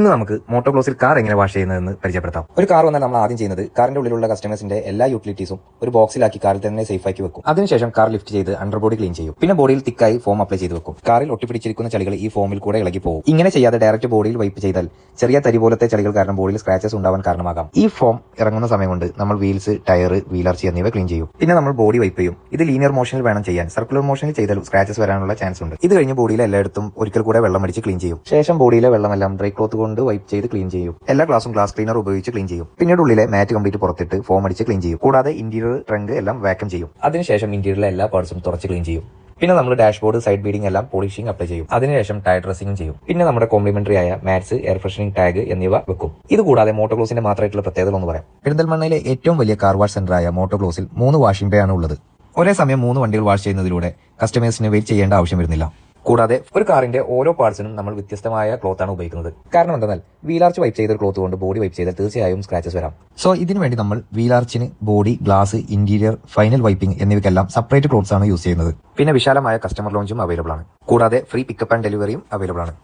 ഇന്ന് നമുക്ക് മോട്ടോക്ലോസിൽ കാർ എങ്ങനെ വാഷ് ചെയ്യുന്നതെന്ന് പരിചയപ്പെടുത്താം. ഒരു കാർ വന്നാൽ നമ്മൾ ആദ്യം ചെയ്യുന്നത് കാറിന്റെ ഉള്ളിലുള്ള കസ്റ്റമേഴ്സിന്റെ എല്ലാ യൂട്ടിലിറ്റീസും ഒരു ബോക്സിലാക്കി കാറിൽ തന്നെ സേഫ് ആക്കി വെക്കും. അതിനുശേഷം കാർ ലിഫ്റ്റ് ചെയ്ത് അണ്ടർബോഡി ക്ലീൻ ചെയ്യും. പിന്നെ ബോഡിയിൽ തിക്കായി ഫോം അപ്ലൈ ചെയ്ത് വെക്കും. കാറിൽ ഒട്ടിപ്പിടിച്ചിരിക്കുന്ന ചളികൾ ഈ ഫോമിൽ കൂടെ ഇളകി പോകും. ഇങ്ങനെ ചെയ്യാതെ ഡയറക്റ്റ് ബോഡിയിൽ വൈപ്പ് ചെയ്താൽ ചെറിയ തരി പോലത്തെ ചളികൾ കാരണം ബോഡിയിൽ സ്ക്രാച്ചസ് ഉണ്ടാവാൻ കാരണമാകാം. ഈ ഫോം ഇറങ്ങുന്ന സമയം കൊണ്ട് നമ്മൾ വീൽസ്, ടയർ, വീലർച്ചി എന്നിവ ക്ലീൻ ചെയ്യും. പിന്നെ നമ്മൾ ബോഡി വൈപ്പ് ചെയ്യും. ഇത് ലീനിയർ മോഷനിൽ വേണം ചെയ്യാൻ. സർക്കുലർ മോഷനിൽ ചെയ്താൽ സ്ക്രാച്ചസ് വരാനുള്ള ചാൻസ് ഉണ്ട്. ഇത് കഴിഞ്ഞ് ബോഡിയിലെ എല്ലായിടത്തും ഒരിക്കൽ കൂടെ വെള്ളം അടിച്ച് ക്ലീൻ ചെയ്യും. ശേഷം ബോഡിയിലെ വെള്ളമെല്ലാം ഡ്രൈ ക്ലോത്ത് കൊണ്ട് വൈപ്പ് ചെയ്ത് ക്ലീൻ ചെയ്യും. എല്ലാ ഗ്ലാസും ഗ്ലാസ് ക്ലീനർ ഉപയോഗിച്ച് ക്ലീൻ ചെയ്യും. പിന്നീട് ഉള്ളിലെ മാറ്റ് കംപ്ലീറ്റ് പുറത്തിട്ട് ഫോം അടിച്ച് ക്ലീൻ ചെയ്യും. കൂടാതെ ഇന്റീരിയർ, ട്രങ്ക് എല്ലാം വാക്യൂം ചെയ്യും. അതിനുശേഷം ഇന്റീരിയറിലെ എല്ലാ പാർട്സും തുറച്ച് ക്ലീൻ ചെയ്യും. പിന്നെ നമ്മൾ ഡാഷ്ബോർഡ്, സൈഡ് ബീഡിംഗ് എല്ലാം പോളിഷിംഗ് അപ്ലൈ ചെയ്യും. അതിനുശേഷം ടയർ ഡ്രസ്സിംഗ് ചെയ്യും. പിന്നെ നമ്മുടെ കോംപ്ലിമെന്ററി ആയ മാറ്റ്സ്, എയർ ഫ്രഷനിങ് ടാഗ് എന്നിവ വെക്കും. ഇത് കൂടാതെ മോട്ടോക്ലോസിന്റെ മാത്രമായിട്ടുള്ള പ്രത്യേകത ഒന്ന് പറയാം. പെരിന്തൽമണ്ണയിലെ ഏറ്റവും വലിയ കാർ വാഷ് സെന്ററായ മോട്ടോക്ലോസിൽ 3 വാഷിംഗ് ബേ ആണ് ഉള്ളത്. ഒരേ സമയം 3 വണ്ടികൾ വാഷ് ചെയ്യുന്നതിലൂടെ കസ്റ്റമേഴ്സിന് വെയിറ്റ് ചെയ്യേണ്ട ആവശ്യം വരുന്നില്ല. കൂടാതെ ഒരു കാറിന്റെ ഓരോ പാർട്സിനും നമ്മൾ വ്യത്യസ്തമായ ക്ലോത്ത് ആണ് ഉപയോഗിക്കുന്നത്. കാരണം എന്തെന്നാൽ വീലാർച്ച് വൈപ്പ് ചെയ്ത ക്ലോത്ത് കൊണ്ട് ബോഡി വൈപ്പ് ചെയ്താൽ തീർച്ചയായും സ്ക്രാച്ചസ് വരാം. സോ ഇതിനു വേണ്ടി നമ്മൾ വീലാർച്ചിന് body, glass, interior, final wiping എന്നിവയ്ക്കെല്ലാം സെപ്പറേറ്റ് ക്ലോത്ത്സ് ആണ് യൂസ് ചെയ്യുന്നത്. പിന്നെ വിശാലമായ കസ്റ്റമർ ലോഞ്ചും അവൈലബിൾ ആണ്. കൂടാതെ ഫ്രീ പിക്കപ്പ് ആൻഡ് ഡെലിവറിയും അവൈലബിൾ ആണ്.